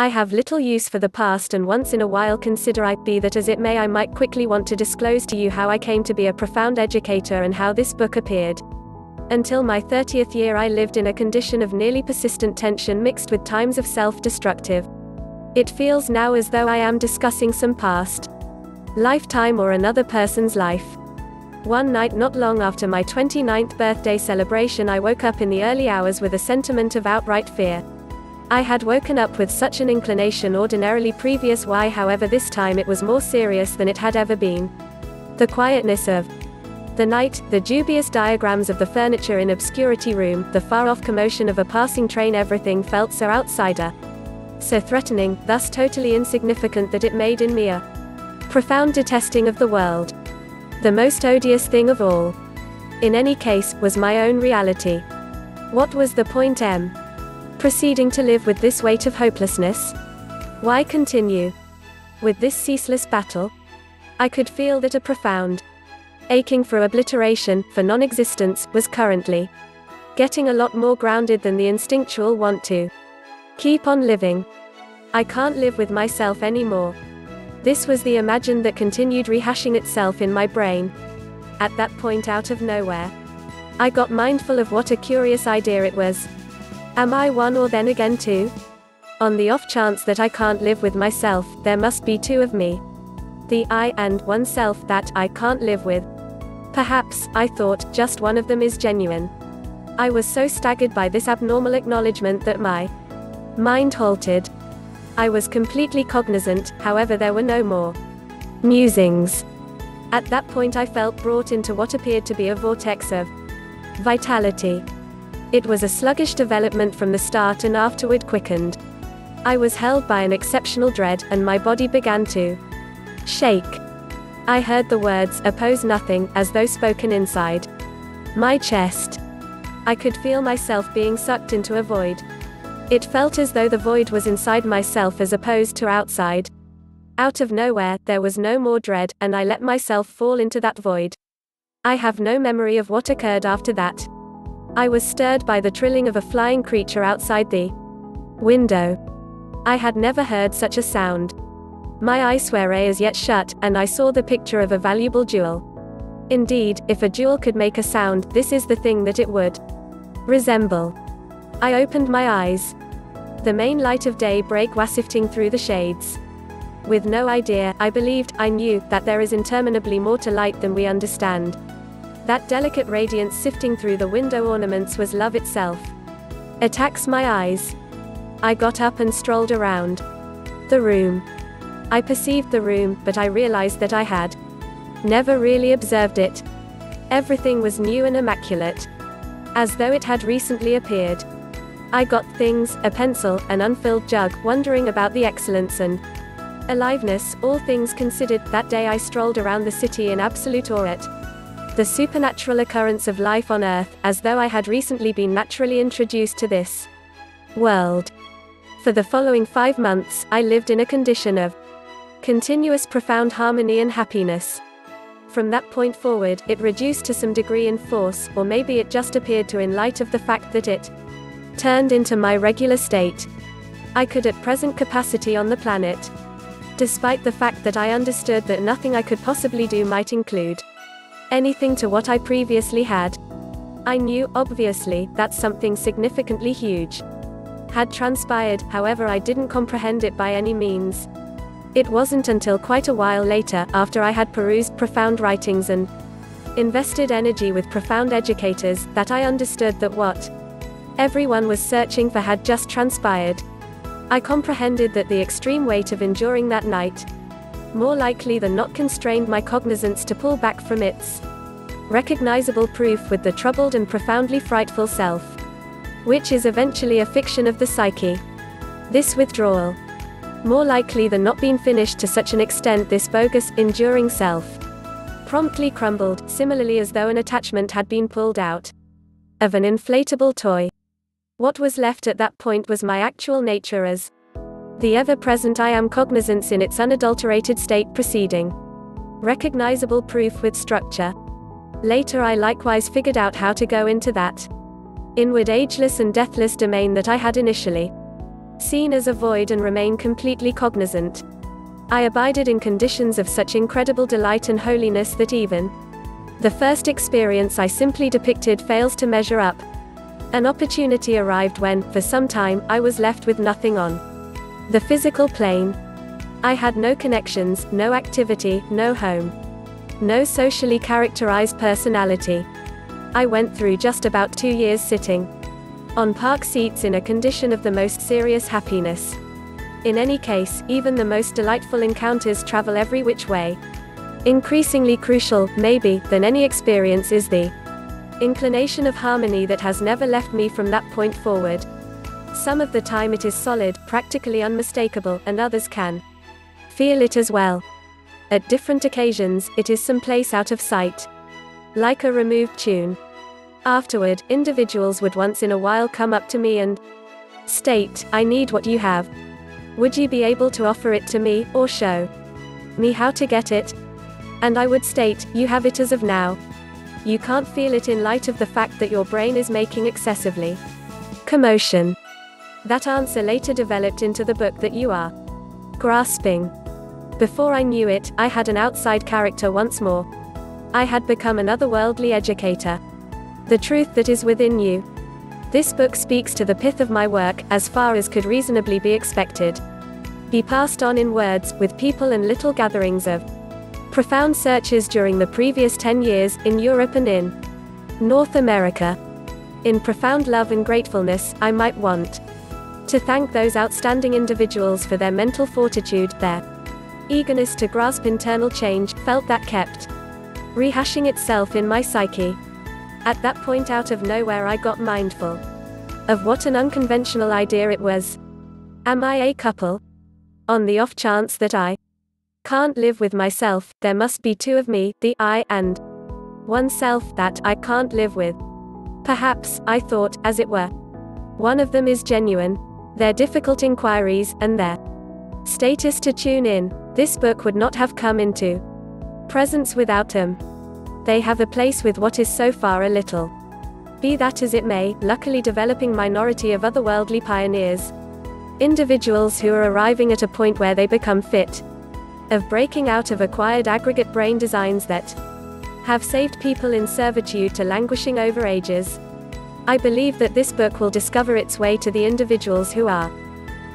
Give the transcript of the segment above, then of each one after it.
I have little use for the past, and once in a while consider I, be that as it may, I might quickly want to disclose to you how I came to be a profound educator and how this book appeared. Until my 30th year I lived in a condition of nearly persistent tension mixed with times of self-destructive. It feels now as though I am discussing some past lifetime or another person's life. One night not long after my 29th birthday celebration I woke up in the early hours with a sentiment of outright fear. I had woken up with such an inclination ordinarily previous why, however this time it was more serious than it had ever been. The quietness of the night, the dubious diagrams of the furniture in obscurity room, the far-off commotion of a passing train, everything felt so outsider, so threatening, thus totally insignificant that it made in me a profound detesting of the world. The most odious thing of all, in any case, was my own reality. What was the point proceeding to live with this weight of hopelessness? Why continue with this ceaseless battle? I could feel that a profound aching for obliteration, for non-existence, was currently getting a lot more grounded than the instinctual want to keep on living. I can't live with myself anymore. This was the imagined that continued rehashing itself in my brain. At that point, out of nowhere, I got mindful of what a curious idea it was. Am I one or then again two? On the off chance that I can't live with myself, there must be two of me. The I and oneself that I can't live with. Perhaps, I thought, just one of them is genuine. I was so staggered by this abnormal acknowledgement that my mind halted. I was completely cognizant, however there were no more musings. At that point I felt brought into what appeared to be a vortex of vitality. It was a sluggish development from the start and afterward quickened. I was held by an exceptional dread, and my body began to shake. I heard the words, "Oppose nothing," as though spoken inside my chest. I could feel myself being sucked into a void. It felt as though the void was inside myself as opposed to outside. Out of nowhere, there was no more dread, and I let myself fall into that void. I have no memory of what occurred after that. I was stirred by the trilling of a flying creature outside the window. I had never heard such a sound. My eyes were as yet shut, and I saw the picture of a valuable jewel. Indeed, if a jewel could make a sound, this is the thing that it would resemble. I opened my eyes. The main light of day break was sifting through the shades. With no idea, I believed, I knew, that there is interminably more to light than we understand. That delicate radiance sifting through the window ornaments was love itself. Attacks my eyes. I got up and strolled around the room. I perceived the room, but I realized that I had never really observed it. Everything was new and immaculate, as though it had recently appeared. I got things, a pencil, an unfilled jug, wondering about the excellence and aliveness, all things considered. That day I strolled around the city in absolute awe at the supernatural occurrence of life on Earth, as though I had recently been naturally introduced to this world. For the following 5 months, I lived in a condition of continuous profound harmony and happiness. From that point forward, it reduced to some degree in force, or maybe it just appeared to in light of the fact that it turned into my regular state. I could at present capacity on the planet. Despite the fact that I understood that nothing I could possibly do might include anything to what I previously had. I knew, obviously, that something significantly huge had transpired, however I didn't comprehend it by any means. It wasn't until quite a while later, after I had perused profound writings and invested energy with profound educators, that I understood that what everyone was searching for had just transpired. I comprehended that the extreme weight of enduring that night, more likely than not, constrained my cognizance to pull back from its recognizable proof with the troubled and profoundly frightful self, which is eventually a fiction of the psyche. This withdrawal, more likely than not been finished to such an extent, this bogus, enduring self, promptly crumbled, similarly as though an attachment had been pulled out of an inflatable toy. What was left at that point was my actual nature as the ever-present I am, cognizance in its unadulterated state, proceeding recognizable proof with structure. Later I likewise figured out how to go into that inward ageless and deathless domain that I had initially seen as a void and remain completely cognizant. I abided in conditions of such incredible delight and holiness that even the first experience I simply depicted fails to measure up. An opportunity arrived when, for some time, I was left with nothing on the physical plane. I had no connections, no activity, no home, no socially characterized personality. I went through just about 2 years sitting on park seats in a condition of the most serious happiness. In any case, even the most delightful encounters travel every which way. Increasingly crucial, maybe, than any experience is the inclination of harmony that has never left me from that point forward. Some of the time it is solid, practically unmistakable, and others can feel it as well. At different occasions, it is someplace out of sight, like a removed tune. Afterward, individuals would once in a while come up to me and state, "I need what you have. Would you be able to offer it to me, or show me how to get it?" And I would state, "You have it as of now. You can't feel it in light of the fact that your brain is making excessively commotion." That answer later developed into the book that you are grasping. Before I knew it, I had an outside character once more. I had become an otherworldly educator. The truth that is within you. This book speaks to the pith of my work, as far as could reasonably be expected. Be passed on in words, with people and little gatherings of profound searches during the previous 10 years, in Europe and in North America. In profound love and gratefulness, I might want to thank those outstanding individuals for their mental fortitude, their eagerness to grasp internal change, felt that kept rehashing itself in my psyche. At that point out of nowhere I got mindful of what an unconventional idea it was. Am I a couple? On the off chance that I can't live with myself, there must be two of me, the I and oneself that I can't live with. Perhaps, I thought, as it were, one of them is genuine, their difficult inquiries, and their status to tune in. This book would not have come into presence without them. They have a place with what is so far a little. Be that as it may, luckily developing minority of otherworldly pioneers. Individuals who are arriving at a point where they become fit of breaking out of acquired aggregate brain designs that have saved people in servitude to languishing over ages. I believe that this book will discover its way to the individuals who are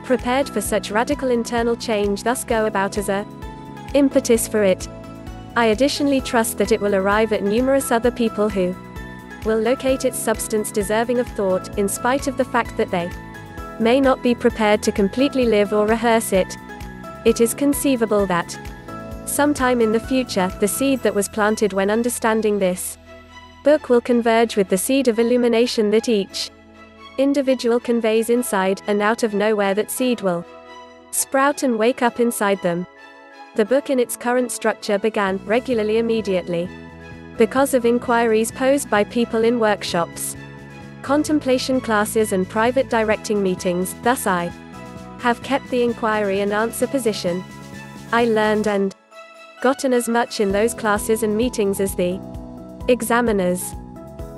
prepared for such radical internal change, thus go about as a impetus for it. I additionally trust that it will arrive at numerous other people who will locate its substance deserving of thought, in spite of the fact that they may not be prepared to completely live or rehearse it. It is conceivable that sometime in the future, the seed that was planted when understanding this book will converge with the seed of illumination that each individual conveys inside, and out of nowhere that seed will sprout and wake up inside them. The book in its current structure began, regularly immediately, because of inquiries posed by people in workshops, contemplation classes and private directing meetings. Thus I have kept the inquiry and answer position. I learned and gotten as much in those classes and meetings as the examiners.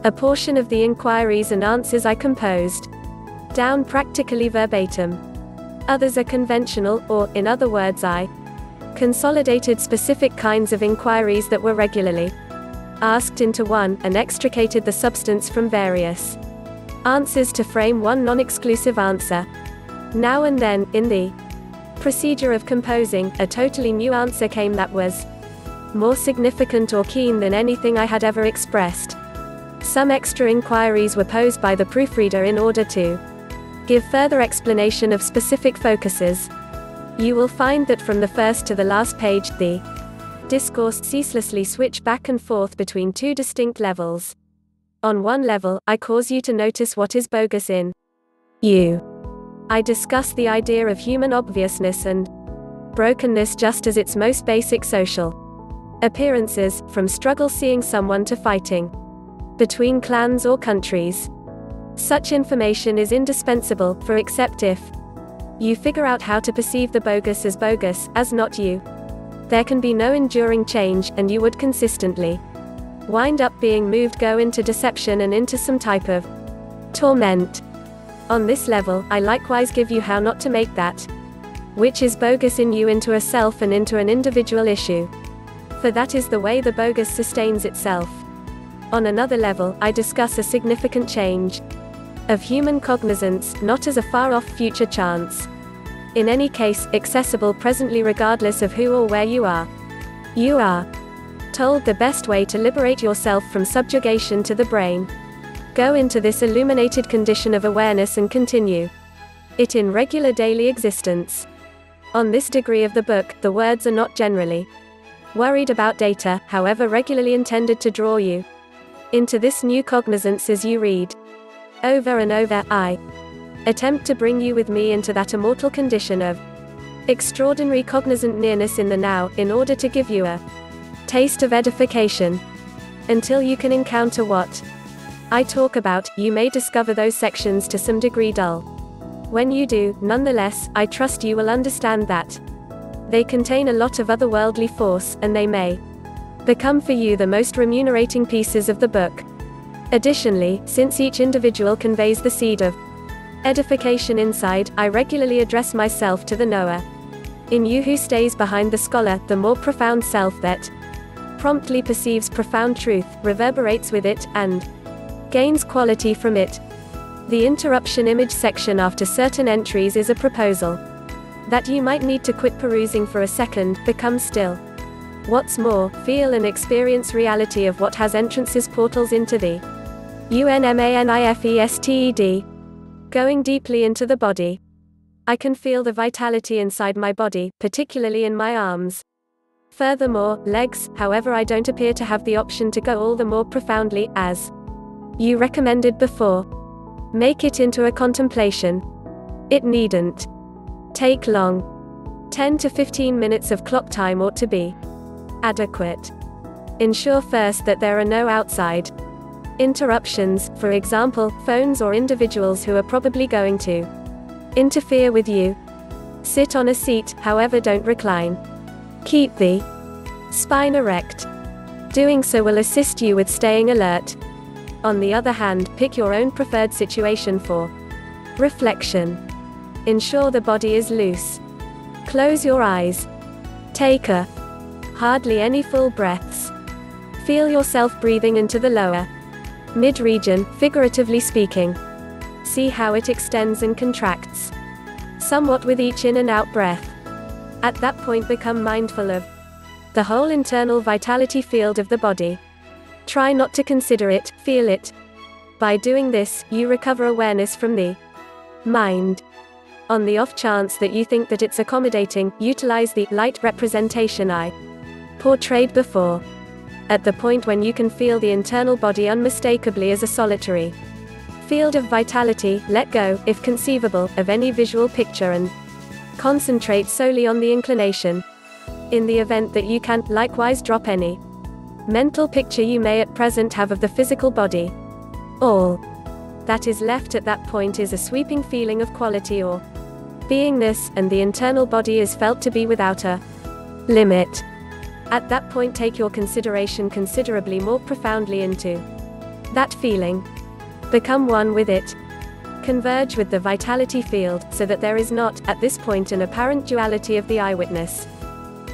A portion of the inquiries and answers I composed down practically verbatim. Others are conventional, or, in other words, I consolidated specific kinds of inquiries that were regularly asked into one, and extricated the substance from various answers to frame one non-exclusive answer. Now and then, in the procedure of composing, a totally new answer came that was more significant or keen than anything I had ever expressed. Some extra inquiries were posed by the proofreader in order to give further explanation of specific focuses. You will find that from the first to the last page, the discourse ceaselessly switch back and forth between two distinct levels. On one level, I cause you to notice what is bogus in you. I discuss the idea of human obviousness and brokenness just as its most basic social appearances, from struggle seeing someone to fighting between clans or countries. Such information is indispensable, for except if you figure out how to perceive the bogus, as not you, there can be no enduring change, and you would consistently wind up being moved, go into deception and into some type of torment. On this level, I likewise give you how not to make that which is bogus in you into a self and into an individual issue. For that is the way the bogus sustains itself. On another level, I discuss a significant change of human cognizance, not as a far-off future chance. In any case, accessible presently regardless of who or where you are. You are told the best way to liberate yourself from subjugation to the brain. Go into this illuminated condition of awareness and continue it in regular daily existence. On this degree of the book, the words are not generally worried about data, however regularly intended to draw you into this new cognizance as you read over and over. I attempt to bring you with me into that immortal condition of extraordinary cognizant nearness in the now, in order to give you a taste of edification. Until you can encounter what I talk about, you may discover those sections to some degree dull. When you do, nonetheless, I trust you will understand that they contain a lot of otherworldly force, and they may become for you the most remunerating pieces of the book. Additionally, since each individual conveys the seed of edification inside, I regularly address myself to the knower in you who stays behind the scholar, the more profound self that promptly perceives profound truth, reverberates with it, and gains quality from it. The interruption image section after certain entries is a proposal that you might need to quit perusing for a second, become still. What's more, feel and experience reality of what has entrances, portals into the unmanifested. Going deeply into the body. I can feel the vitality inside my body, particularly in my arms. Furthermore, legs, however I don't appear to have the option to go all the more profoundly, as you recommended before. Make it into a contemplation. It needn't take long. 10 to 15 minutes of clock time ought to be adequate. Ensure first that there are no outside interruptions, for example, phones or individuals who are probably going to interfere with you. Sit on a seat, however don't recline. Keep the spine erect. Doing so will assist you with staying alert. On the other hand, pick your own preferred situation for reflection. Ensure the body is loose. Close your eyes. Take a hardly any full breaths. Feel yourself breathing into the lower mid-region, figuratively speaking. See how it extends and contracts somewhat with each in and out breath. At that point, become mindful of the whole internal vitality field of the body. Try not to consider it, feel it. By doing this, you recover awareness from the mind. On the off chance that you think that it's accommodating, utilize the light representation I portrayed before. At the point when you can feel the internal body unmistakably as a solitary field of vitality, let go, if conceivable, of any visual picture and concentrate solely on the inclination. In the event that you can, likewise drop any mental picture you may at present have of the physical body. All that is left at that point is a sweeping feeling of quality or beingness, and the internal body is felt to be without a limit. At that point, take your consideration considerably more profoundly into that feeling. Become one with it. Converge with the vitality field, so that there is not, at this point, an apparent duality of the eyewitness.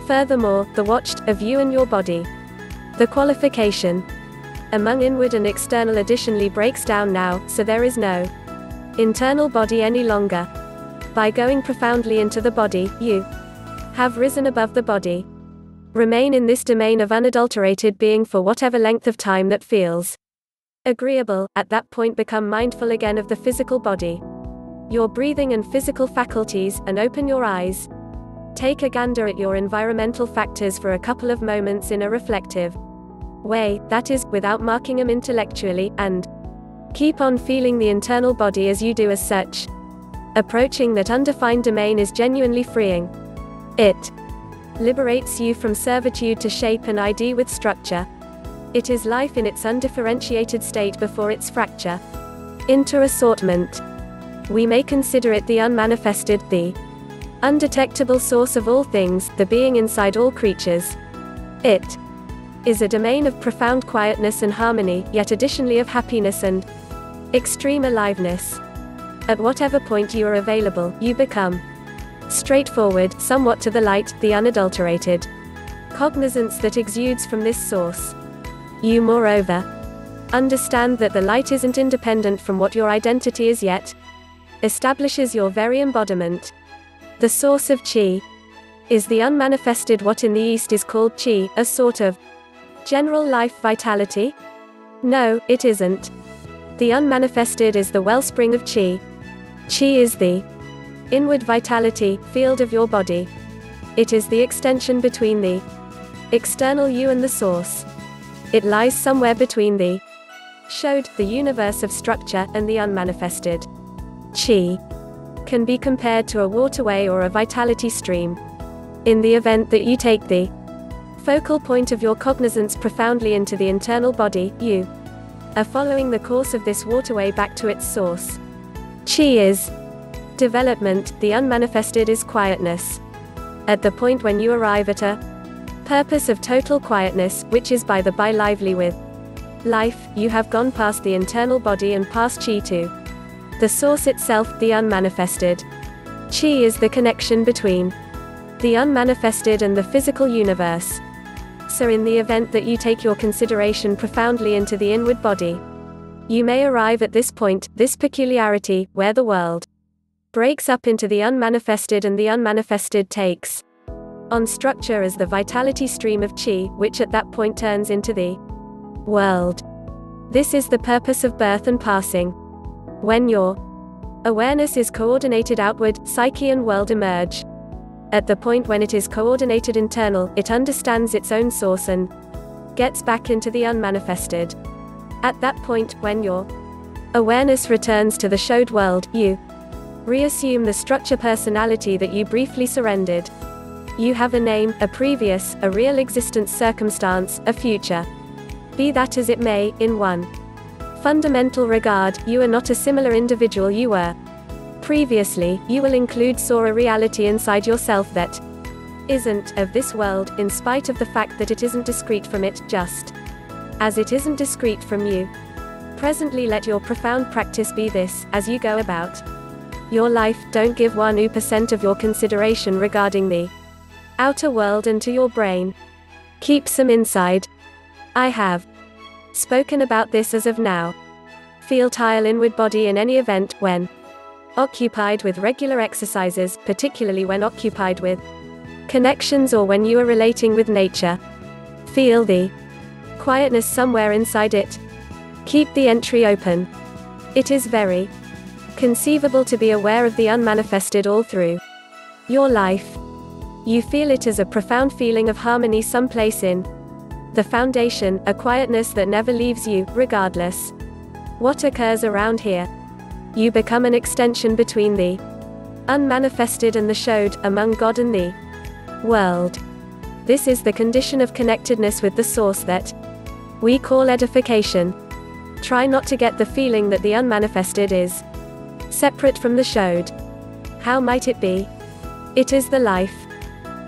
Furthermore, the watched, of you and your body. The qualification among inward and external additionally breaks down now, so there is no internal body any longer. By going profoundly into the body, you have risen above the body. Remain in this domain of unadulterated being for whatever length of time that feels agreeable. At that point, become mindful again of the physical body, your breathing and physical faculties, and open your eyes. Take a gander at your environmental factors for a couple of moments in a reflective way, that is, without marking them intellectually, and keep on feeling the internal body as you do as such. Approaching that undefined domain is genuinely freeing. It liberates you from servitude to shape and ID with structure. It is life in its undifferentiated state before its fracture into assortment. We may consider it the unmanifested, the undetectable source of all things, the being inside all creatures. It is a domain of profound quietness and harmony, yet additionally of happiness and extreme aliveness. At whatever point you are available, you become straightforward, somewhat to the light, the unadulterated cognizance that exudes from this source. You, moreover, understand that the light isn't independent from what your identity is yet, establishes your very embodiment. The source of chi is the unmanifested, what in the East is called chi, a sort of general life vitality? No, it isn't. The unmanifested is the wellspring of chi. Chi is the inward vitality, field of your body. It is the extension between the external you and the source. It lies somewhere between the showed, the universe of structure, and the unmanifested. Chi can be compared to a waterway or a vitality stream. In the event that you take the focal point of your cognizance profoundly into the internal body, you are following the course of this waterway back to its source. Chi is development, the unmanifested is quietness. At the point when you arrive at a purpose of total quietness, which is by the by lively with life, you have gone past the internal body and past chi to the source itself, the unmanifested. Chi is the connection between the unmanifested and the physical universe. So in the event that you take your consideration profoundly into the inward body, you may arrive at this point, this peculiarity, where the world breaks up into the unmanifested and the unmanifested takes on structure as the vitality stream of chi, which at that point turns into the world. This is the purpose of birth and passing. When your awareness is coordinated outward, psyche and world emerge. At the point when it is coordinated internal, it understands its own source and gets back into the unmanifested. At that point, when your awareness returns to the showed world, you reassume the structure personality that you briefly surrendered. You have a name, a previous, a real existence circumstance, a future. Be that as it may, in one fundamental regard, you are not a similar individual you were previously. You will include saw a reality inside yourself that isn't of this world, in spite of the fact that it isn't discrete from it, just as it isn't discrete from you. Presently let your profound practice be this: as you go about your life, don't give 1% of your consideration regarding the outer world and to your brain. Keep some inside. I have spoken about this as of now. Feel tile inward body in any event, when occupied with regular exercises, particularly when occupied with connections or when you are relating with nature. Feel the quietness somewhere inside it. Keep the entry open. It is very conceivable to be aware of the unmanifested all through your life. You feel it as a profound feeling of harmony someplace in the foundation, a quietness that never leaves you, regardless what occurs around here. You become an extension between the unmanifested and the showed, among God and the world. This is the condition of connectedness with the source that we call edification. Try not to get the feeling that the unmanifested is separate from the showed. How might it be? It is the life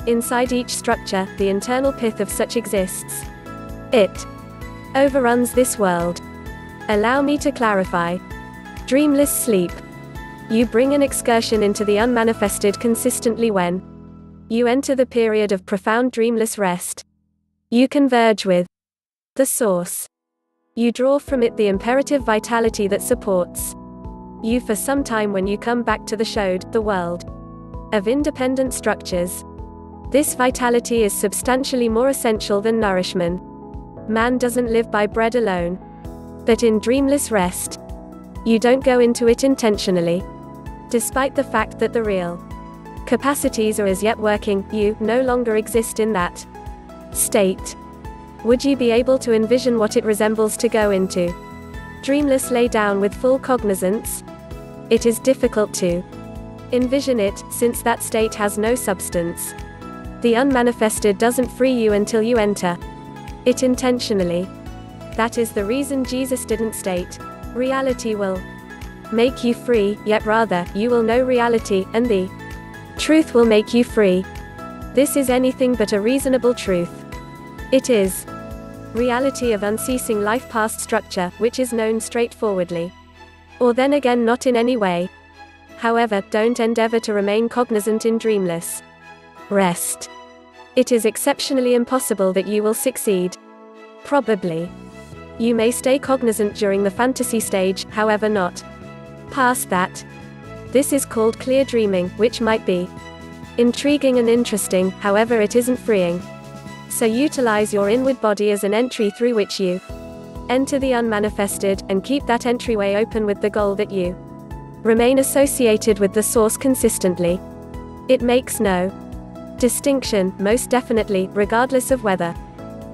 inside each structure, the internal pith of such exists. It overruns this world. Allow me to clarify. Dreamless sleep. You bring an excursion into the unmanifested consistently when you enter the period of profound dreamless rest. You converge with the source. You draw from it the imperative vitality that supports you for some time when you come back to the showed, the world of independent structures. This vitality is substantially more essential than nourishment. Man doesn't live by bread alone. But in dreamless rest, you don't go into it intentionally. Despite the fact that the real capacities are as yet working, you no longer exist in that state. Would you be able to envision what it resembles to go into dreamless lay down with full cognizance? It is difficult to envision it, since that state has no substance. The unmanifested doesn't free you until you enter it intentionally. That is the reason Jesus didn't state, reality will make you free, yet rather, you will know reality, and the truth will make you free. This is anything but a reasonable truth. It is reality of unceasing life past structure, which is known straightforwardly. Or then again not in any way. However, don't endeavor to remain cognizant in dreamless rest. It is exceptionally impossible that you will succeed. Probably. You may stay cognizant during the fantasy stage, however not past that. This is called clear dreaming, which might be intriguing and interesting, however it isn't freeing. So utilize your inward body as an entry through which you enter the unmanifested, and keep that entryway open with the goal that you remain associated with the source consistently. It makes no distinction, most definitely, regardless of whether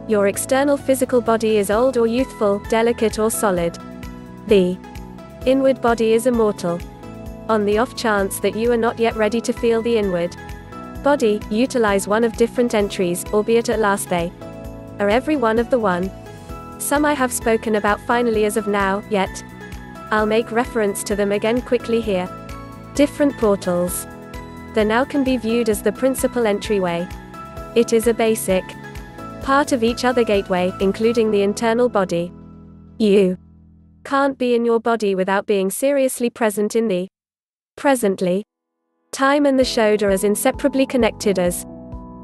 your external physical body is old or youthful, delicate or solid. The inward body is immortal. On the off chance that you are not yet ready to feel the inward body, utilize one of different entries, albeit at last they are every one of the one. Some I have spoken about finally as of now, yet I'll make reference to them again quickly here. Different portals. The now can be viewed as the principal entryway. It is a basic part of each other gateway, including the internal body. You can't be in your body without being seriously present in the presently. Time and the showed are as inseparably connected as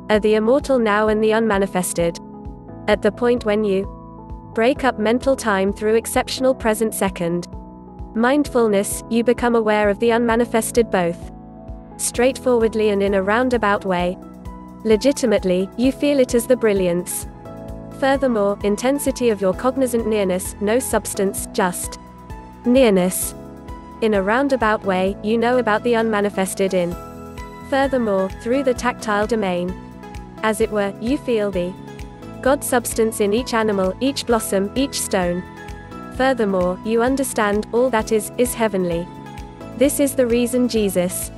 are the immortal now and the unmanifested. At the point when you break up mental time through exceptional present second mindfulness, you become aware of the unmanifested both straightforwardly and in a roundabout way. Legitimately, you feel it as the brilliance. Furthermore, intensity of your cognizant nearness, no substance, just nearness. In a roundabout way, you know about the unmanifested in. Furthermore, through the tactile domain. As it were, you feel the God substance in each animal, each blossom, each stone. Furthermore, you understand, all that is heavenly. This is the reason Jesus,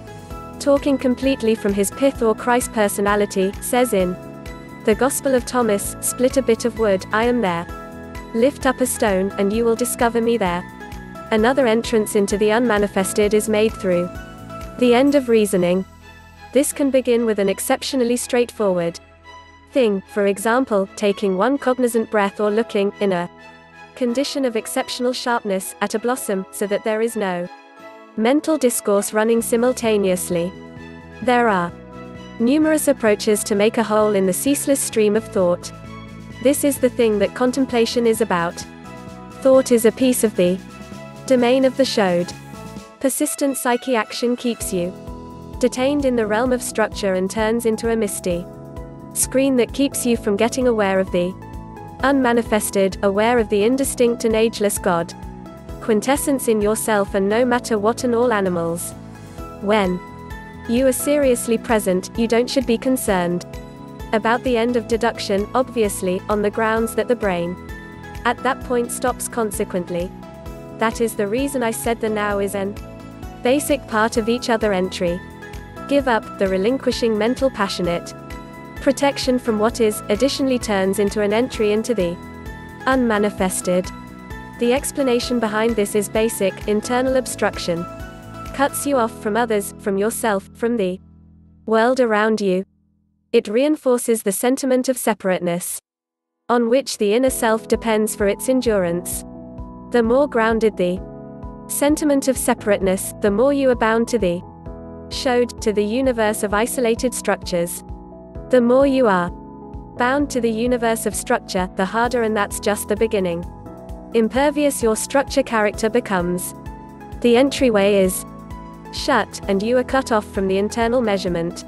talking completely from his pith or Christ personality, says in the Gospel of Thomas, split a bit of wood, I am there. Lift up a stone, and you will discover me there. Another entrance into the unmanifested is made through the end of reasoning. This can begin with an exceptionally straightforward thing, for example, taking one cognizant breath or looking, in a condition of exceptional sharpness, at a blossom, so that there is no mental discourse running simultaneously. There are numerous approaches to make a hole in the ceaseless stream of thought. This is the thing that contemplation is about. Thought is a piece of the domain of the showed. Persistent psyche action keeps you detained in the realm of structure and turns into a misty screen that keeps you from getting aware of the unmanifested, aware of the indistinct and ageless God quintessence in yourself and no matter what and all animals. When you are seriously present, you should be concerned about the end of deduction, obviously, on the grounds that the brain at that point stops consequently. That is the reason I said the now is an basic part of each other entry. Give up, the relinquishing mental passionate protection from what is, additionally turns into an entry into the unmanifested. The explanation behind this is basic, internal obstruction. Cuts you off from others, from yourself, from the world around you. It reinforces the sentiment of separateness, on which the inner self depends for its endurance. The more grounded the sentiment of separateness, the more you are bound to the showed, to the universe of isolated structures. The more you are bound to the universe of structure, the harder, and that's just the beginning. Impervious your structure character becomes. The entryway is shut, and you are cut off from the internal measurement.